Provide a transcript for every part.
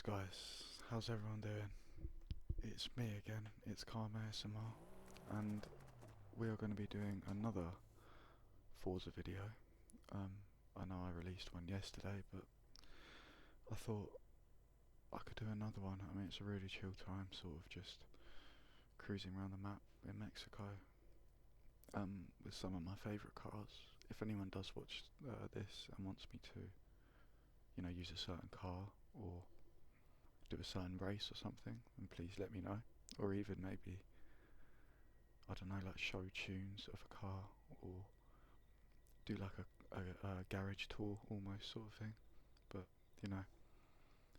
guys, how's everyone doing? It's me again, it's Karma ASMR, and we are going to be doing another Forza video. I know I released one yesterday, but I thought I could do another one. I mean, it's a really chill time, sort of just cruising around the map in Mexico, with some of my favourite cars. If anyone does watch this and wants me to, use a certain car or do a certain race or something, then please let me know. Or even maybe, I don't know, like show tunes of a car, or do like a garage tour almost sort of thing. But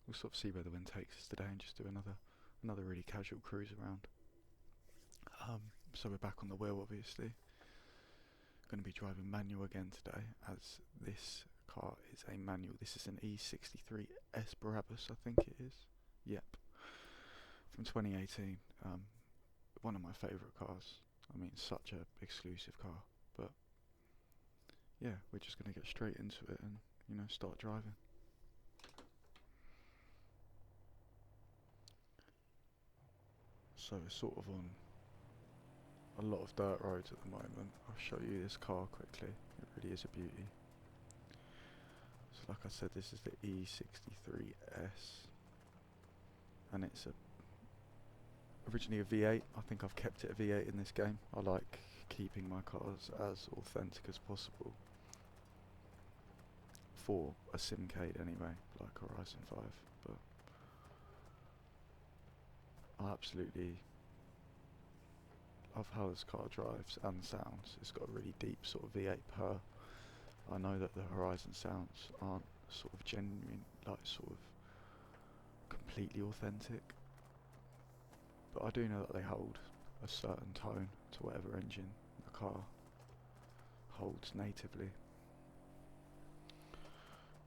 we'll sort of see where the wind takes us today and just do another really casual cruise around. So we're back on the wheel, obviously. Going to be driving manual again today, as this car is a manual. This is an E63 S Barabbas, I think it is. Yep, from 2018. One of my favourite cars. I mean, such a exclusive car. But yeah, we're just going to get straight into it and start driving. So we're sort of on a lot of dirt roads at the moment. I'll show you this car quickly. It really is a beauty. So like I said, this is the E63S, and it's originally a V8. I think I've kept it a V8 in this game. I like keeping my cars as authentic as possible for a simcade anyway, like Horizon 5. But I absolutely love how this car drives and sounds. It's got a really deep sort of V8 purr. I know that the Horizon sounds aren't sort of genuine, like sort of completely authentic, but I do know that they hold a certain tone to whatever engine the car holds natively.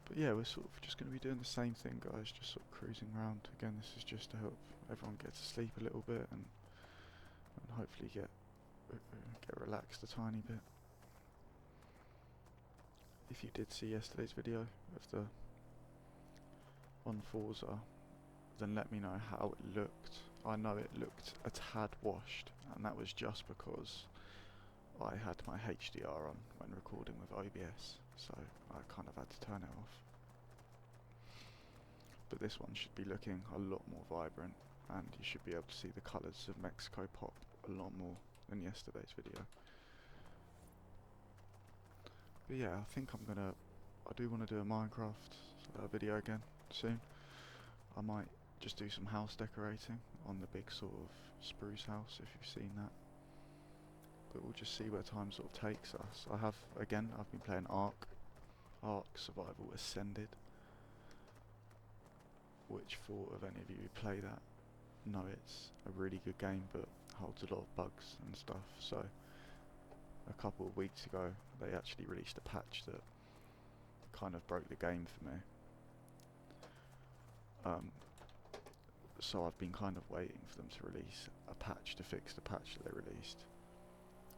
But yeah, we're sort of just going to be doing the same thing, guys, just sort of cruising around. Again, this is just to help everyone get to sleep a little bit and hopefully get relaxed a tiny bit. If you did see yesterday's video of the on Forza, then let me know how it looked. I know it looked a tad washed, and that was just because I had my HDR on when recording with OBS, so I kind of had to turn it off. But this one should be looking a lot more vibrant, and you should be able to see the colours of Mexico pop a lot more than yesterday's video. But yeah, I think I do want to do a Minecraft video again soon. I might just do some house decorating on the big sort of spruce house, if you've seen that. But we'll just see where time sort of takes us. I've been playing Ark Survival Ascended, which for if any of you who play that know it's a really good game, but holds a lot of bugs and stuff. So a couple of weeks ago they actually released a patch that kind of broke the game for me. So I've been kind of waiting for them to release a patch to fix the patch that they released,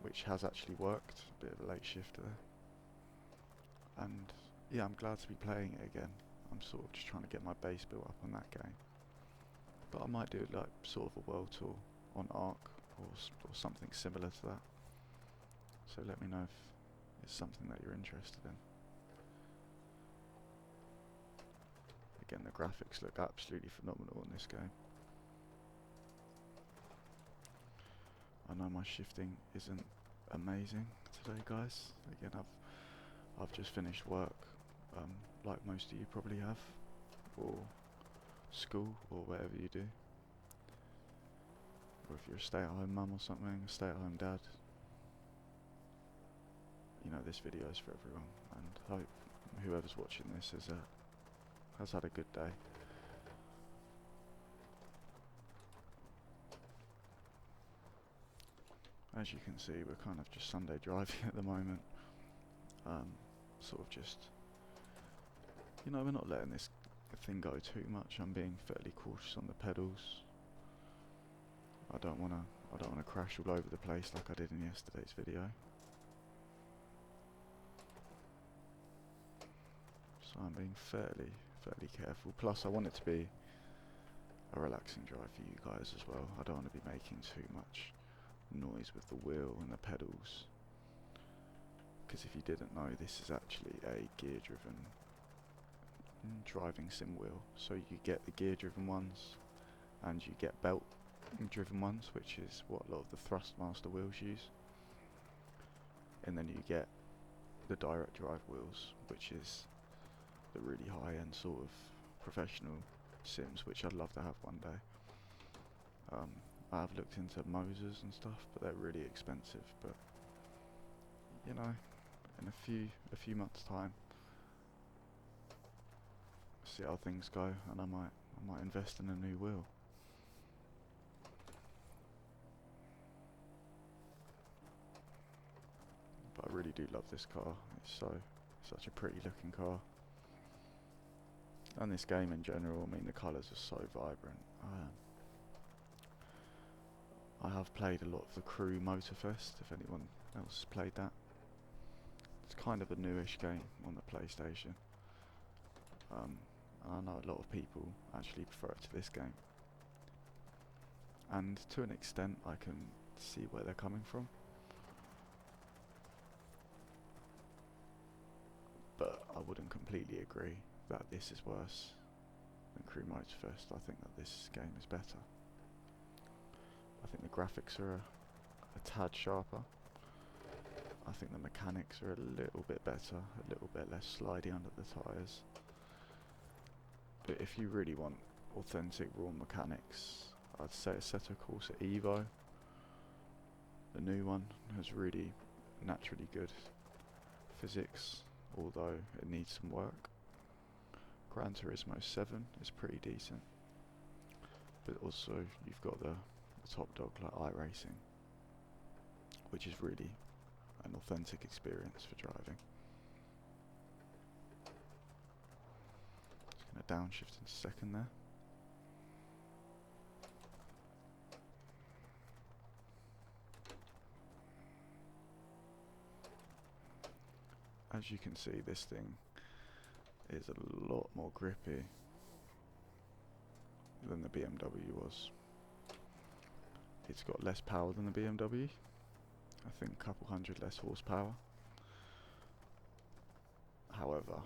which has actually worked. A bit of a late shift there. And yeah, I'm glad to be playing it again. I'm sort of just trying to get my base built up on that game. But I might do like sort of a world tour on Ark or something similar to that. So let me know if it's something that you're interested in. Again, the graphics look absolutely phenomenal in this game. I know my shifting isn't amazing today, guys. Again, I've just finished work, like most of you probably have, or school, or whatever you do. Or if you're a stay-at-home mum or something, a stay-at-home dad. This video is for everyone, and hope whoever's watching this has had a good day. As you can see, we're kind of just Sunday driving at the moment. Sort of just, we're not letting this thing go too much. I'm being fairly cautious on the pedals. I don't wanna crash all over the place like I did in yesterday's video. So I'm being fairly careful. Plus, I want it to be a relaxing drive for you guys as well. I don't want to be making too much noise with the wheel and the pedals, because if you didn't know, this is actually a gear driven driving sim wheel. So you get the gear driven ones and you get belt driven ones, which is what a lot of the Thrustmaster wheels use, and then you get the direct drive wheels, which is the really high end sort of professional sims, which I'd love to have one day. I've looked into Mosers and stuff, but they're really expensive. But you know, in a few months' time, see how things go, and I might invest in a new wheel. But I really do love this car. It's such a pretty looking car. And this game in general, I mean, the colours are so vibrant. I have played a lot of the Crew Motorfest, if anyone else has played that. It's kind of a newish game on the PlayStation. And I know a lot of people actually prefer it to this game. And to an extent, I can see where they're coming from. But I wouldn't completely agree that this is worse than Crew Motorfest. I think that this game is better. I think the graphics are a tad sharper. I think the mechanics are a little bit better, a little bit less slidey under the tyres. But if you really want authentic raw mechanics, I'd say Assetto Corsa Evo, the new one, has really naturally good physics, although it needs some work. Gran Turismo 7 is pretty decent, but also you've got the top dog like iRacing, which is really an authentic experience for driving. Just going to downshift into second there. As you can see, this thing is a lot more grippy than the BMW was. It's got less power than the BMW. I think a couple hundred less horsepower. However,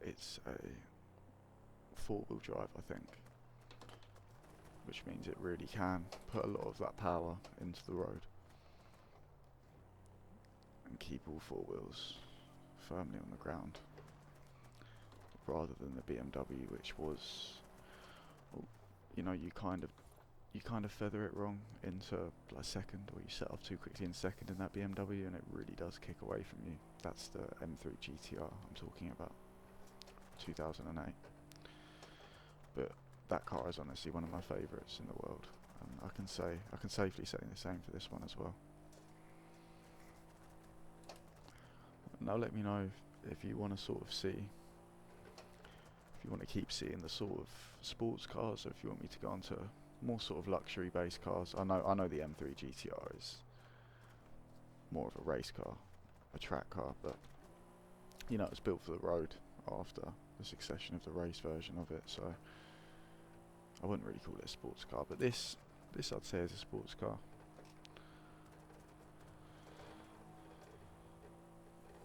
it's a four-wheel drive, I think, which means it really can put a lot of that power into the road and keep all four wheels firmly on the ground, rather than the BMW, which was, well, you know, you kind of feather it wrong into like second, or you set off too quickly in second in that BMW, and it really does kick away from you. That's the M3 GTR I'm talking about, 2008. But that car is honestly one of my favourites in the world, and I can safely say the same for this one as well. Now let me know if you want to sort of see, if you want to keep seeing the sort of sports cars, or if you want me to go on to more sort of luxury based cars. I know the M3 GTR is more of a race car, a track car, but you know, it's built for the road after the succession of the race version of it, so I wouldn't really call it a sports car, but this I'd say is a sports car.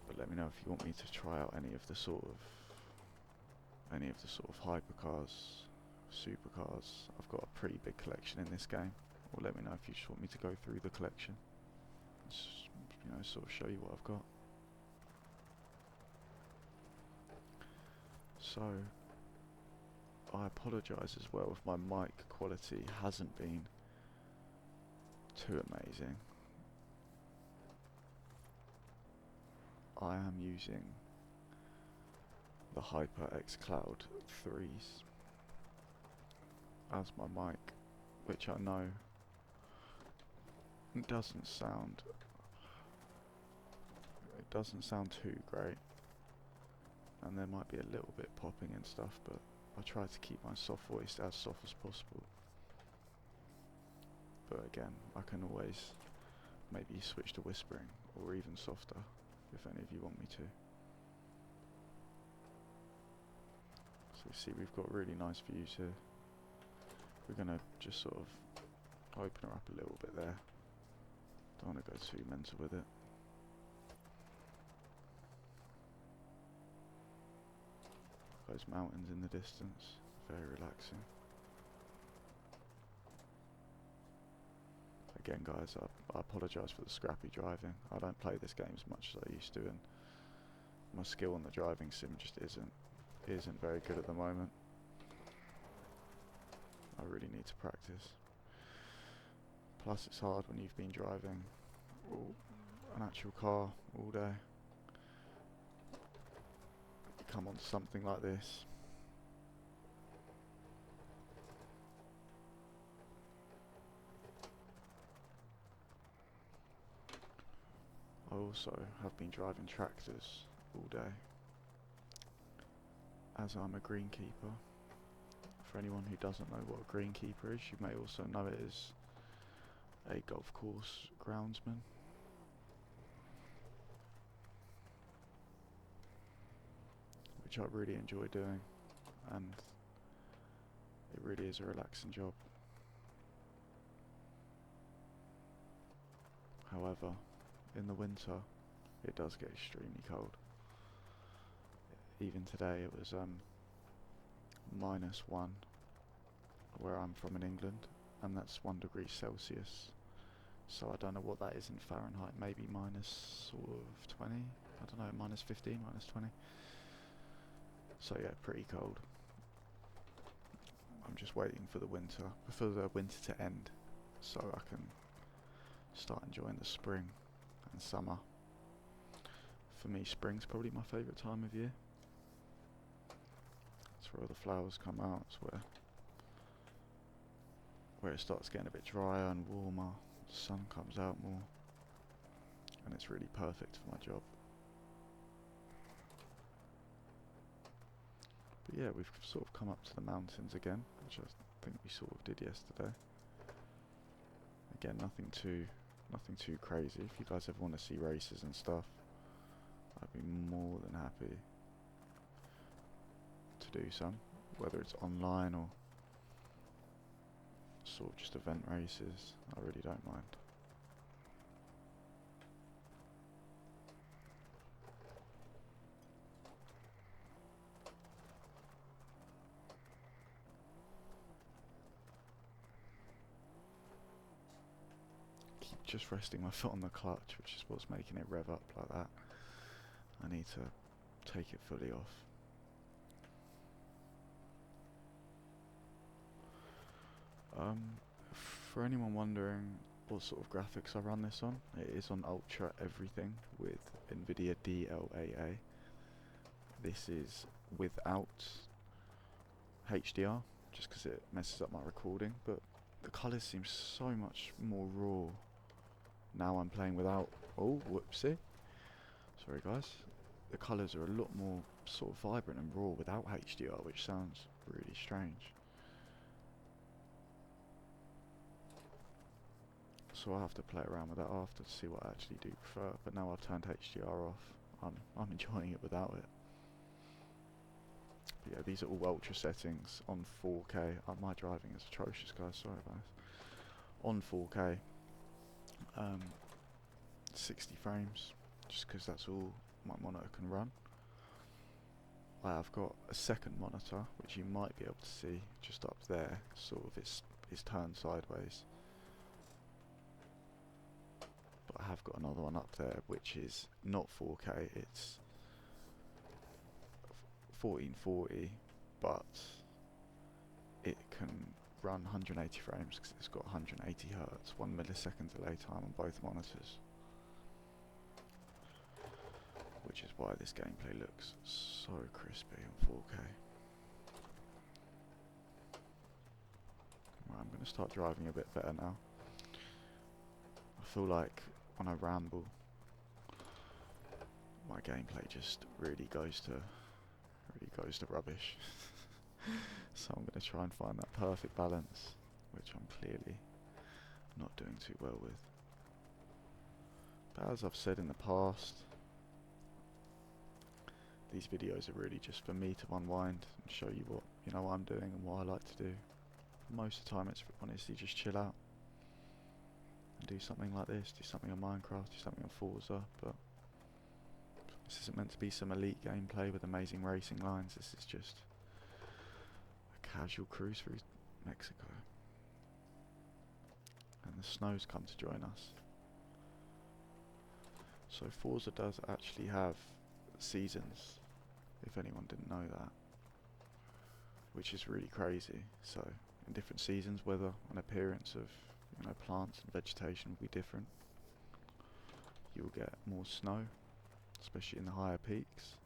But let me know if you want me to try out any of the sort of hypercars, supercars. I've got a pretty big collection in this game. Or let me know if you just want me to go through the collection. Just, you know, sort of show you what I've got. So, I apologise as well if my mic quality hasn't been too amazing. I am using the HyperX Cloud 3s as my mic, which I know doesn't sound too great, and there might be a little bit popping and stuff, but I try to keep my soft voice as soft as possible. But again, I can always maybe switch to whispering, or even softer, if any of you want me to. So you see, we've got really nice views here. we're gonna just sort of open her up a little bit there. Don't want to go too mental with it. Those mountains in the distance, very relaxing. Again guys, I apologise for the scrappy driving. I don't play this game as much as I used to, and my skill on the driving sim just isn't very good at the moment. I really need to practice. Plus it's hard when you've been driving an actual car all day. You come on something like this. I also have been driving tractors all day, as I'm a greenkeeper. For anyone who doesn't know what a greenkeeper is, you may also know it as a golf course groundsman. Which I really enjoy doing, and it really is a relaxing job. However, in the winter it does get extremely cold. Even today it was -1 where I'm from in England, and that's 1 degree Celsius. So I don't know what that is in Fahrenheit, maybe minus sort of 20, I don't know, minus 15, minus 20. So yeah, pretty cold. I'm just waiting for the winter to end, so I can start enjoying the spring and summer. For me, spring's probably my favourite time of year. It's where all the flowers come out, it's where it starts getting a bit drier and warmer, the sun comes out more, and it's really perfect for my job. But yeah, we've sort of come up to the mountains again, which I think we sort of did yesterday. Again, nothing too crazy. If you guys ever want to see races and stuff, I'd be more than happy to do some, whether it's online or sort of just event races. I really don't mind. Keep just resting my foot on the clutch, which is what's making it rev up like that. I need to take it fully off. For anyone wondering what sort of graphics I run this on, it is on Ultra everything with NVIDIA DLAA. This is without HDR, just because it messes up my recording, but the colours seem so much more raw now I'm playing without. Oh, whoopsie. Sorry guys. The colours are a lot more sort of vibrant and raw without HDR, which sounds really strange. So I'll have to play around with that after to see what I actually do prefer, but now I've turned HDR off, I'm enjoying it without it. But yeah, these are all ultra settings on 4K. My driving is atrocious guys, sorry about this. On 4K, 60 frames, just because that's all my monitor can run. I have got a second monitor, which you might be able to see just up there, sort of it's turned sideways. But I have got another one up there, which is not 4K, it's 1440, but it can run 180 frames because it's got 180 Hz, 1 millisecond delay time on both monitors. Which is why this gameplay looks so crispy on 4K. Right, I'm going to start driving a bit better now. I feel like when I ramble, my gameplay just really goes to rubbish. So I'm going to try and find that perfect balance, which I'm clearly not doing too well with. But as I've said in the past, these videos are really just for me to unwind and show you what I'm doing and what I like to do. most of the time it's honestly just chill out and do something like this, do something on Minecraft, do something on Forza, but this isn't meant to be some elite gameplay with amazing racing lines. This is just a casual cruise through Mexico. And the snow's come to join us. So Forza does actually have seasons, if anyone didn't know that, which is really crazy. So in different seasons, weather and appearance of plants and vegetation will be different. You'll get more snow, especially in the higher peaks.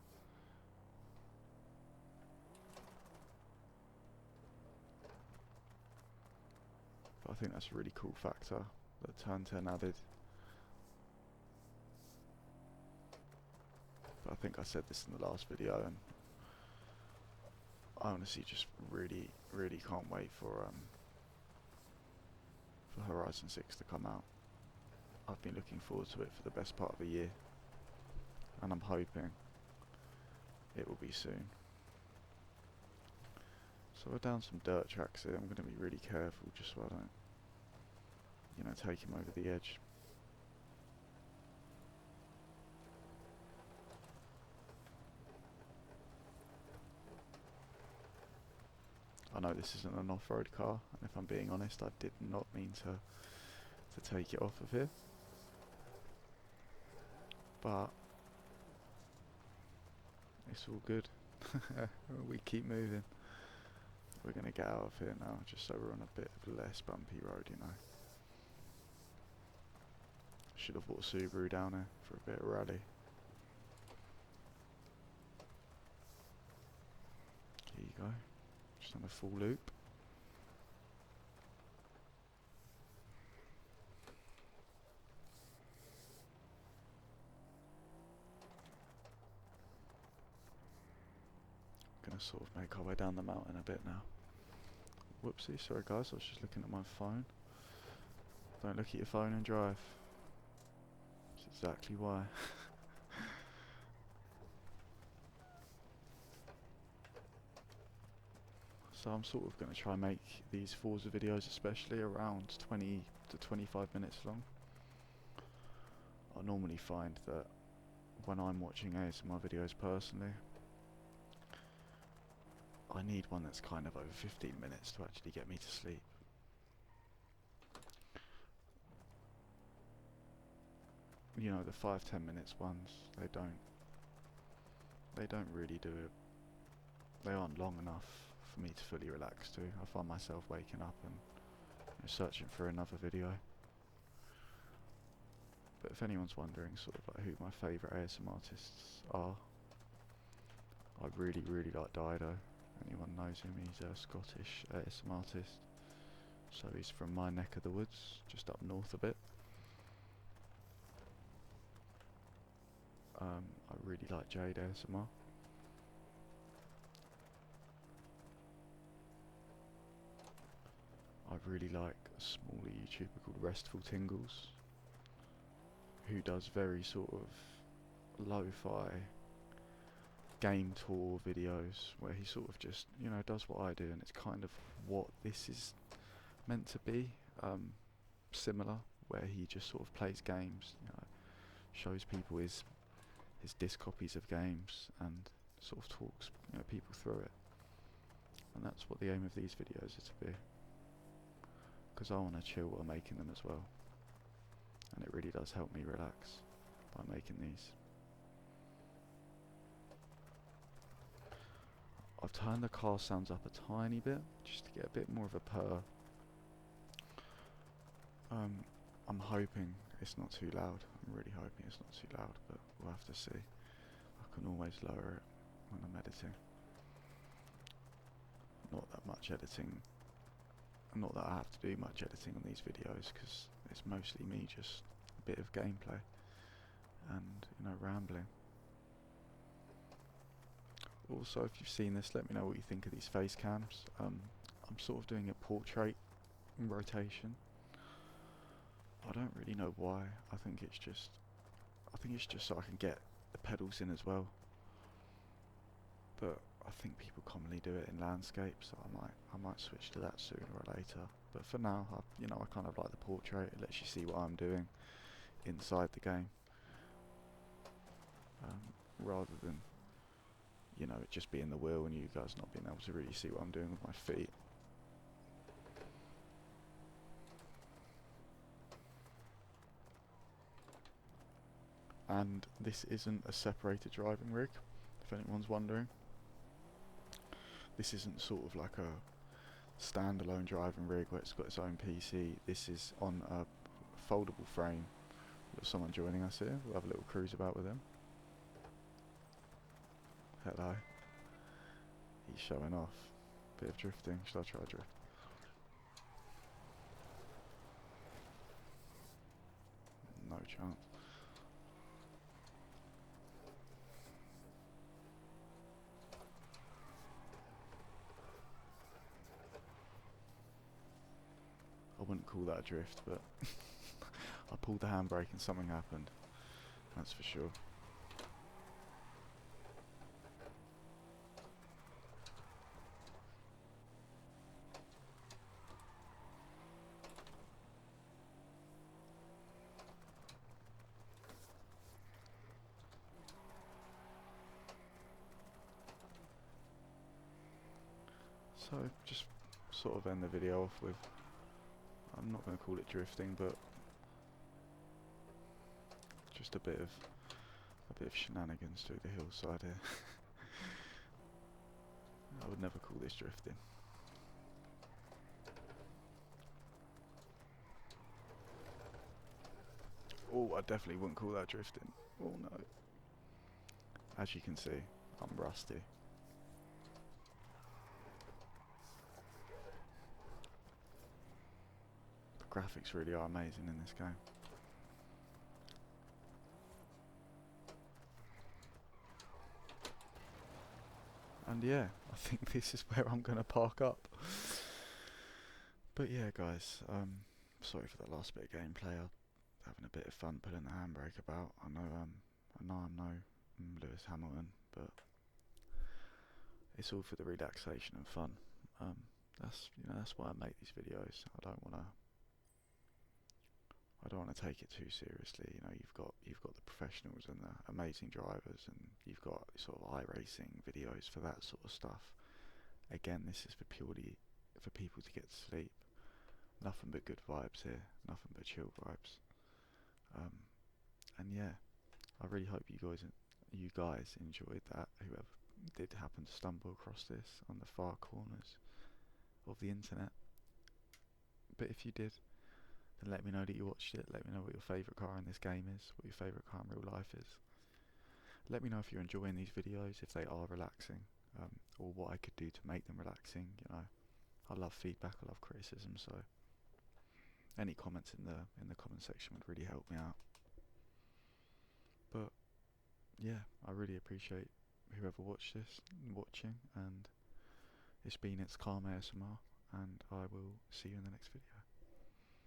But I think that's a really cool factor that Turn 10 added. But I think I said this in the last video, and I honestly just really can't wait for Horizon 6 to come out. I've been looking forward to it for the best part of a year, and I'm hoping it will be soon. So we're down some dirt tracks here. I'm going to be really careful just so I don't, take him over the edge. I know this isn't an off-road car, and if I'm being honest, I did not mean to take it off of here. But it's all good. We keep moving. We're going to get out of here now, just so we're on a bit of a less bumpy road, Should have brought a Subaru down here for a bit of rally. Here you go. Just on a full loop. Gonna sort of make our way down the mountain a bit now. Whoopsie, sorry guys, I was just looking at my phone. Don't look at your phone and drive. That's exactly why. So I'm sort of going to try and make these Forza videos especially around 20 to 25 minutes long. I normally find that when I'm watching ASMR videos personally, I need one that's kind of over 15 minutes to actually get me to sleep. The 5-10 minutes ones, they don't really do it. They aren't long enough for me to fully relax to. I find myself waking up and searching for another video. But if anyone's wondering sort of like who my favourite ASMR artists are, I really like Dido. Anyone knows him, he's a Scottish ASMR artist. So he's from my neck of the woods, just up north a bit. I really like Jade ASMR. I really like a smaller YouTuber called Restful Tingles, who does very sort of lo-fi game tour videos where he sort of just, does what I do, and it's kind of what this is meant to be, similar, where he just sort of plays games, shows people his disc copies of games and sort of talks people through it. And that's what the aim of these videos is to be, because I want to chill while making them as well, and it really does help me relax by making these. I've turned the car sounds up a tiny bit just to get a bit more of a purr. I'm hoping it's not too loud. I'm really hoping it's not too loud, but we'll have to see. I can always lower it when I'm editing. Not that much editing. Not that I have to do much editing on these videos, because it's mostly me just a bit of gameplay and rambling. Also, if you've seen this, let me know what you think of these face cams. I'm sort of doing a portrait rotation. I don't really know why. I think it's just so I can get the pedals in as well. But I think people commonly do it in landscape, so I might switch to that sooner or later. But for now, I kind of like the portrait. It lets you see what I'm doing inside the game, rather than it just being the wheel and you guys not being able to really see what I'm doing with my feet. And this isn't a separated driving rig, if anyone's wondering. This isn't sort of like a standalone driving rig where it's got its own PC. This is on a foldable frame. We've got someone joining us here. We'll have a little cruise about with him. Hello. He's showing off. Bit of drifting. Should I try drift? No chance. I wouldn't call that a drift, but I pulled the handbrake and something happened. That's for sure. So just sort of end the video off with, I'm not going to call it drifting, but just a bit of shenanigans through the hillside here. I would never call this drifting. Oh, I definitely wouldn't call that drifting. Oh no. As you can see, I'm rusty. The graphics really are amazing in this game. And yeah, I think this is where I'm going to park up. But yeah, guys, sorry for the last bit of gameplay. I'm having a bit of fun pulling the handbrake about. I know I'm no Lewis Hamilton, but it's all for the relaxation and fun. That's why I make these videos. I don't want to take it too seriously. You've got the professionals and the amazing drivers, and you've got sort of iRacing videos for that sort of stuff. Again, this is for purely for people to get to sleep. Nothing but good vibes here. Nothing but chill vibes. And yeah, I really hope you guys enjoyed that. Whoever did happen to stumble across this on the far corners of the internet. But if you did, then let me know that you watched it. Let me know what your favourite car in this game is, what your favourite car in real life is. Let me know if you're enjoying these videos, if they are relaxing, or what I could do to make them relaxing. I love feedback, I love criticism, so any comments in the comment section would really help me out. But yeah, I really appreciate whoever watching, and it's been It's Calm ASMR, and I will see you in the next video.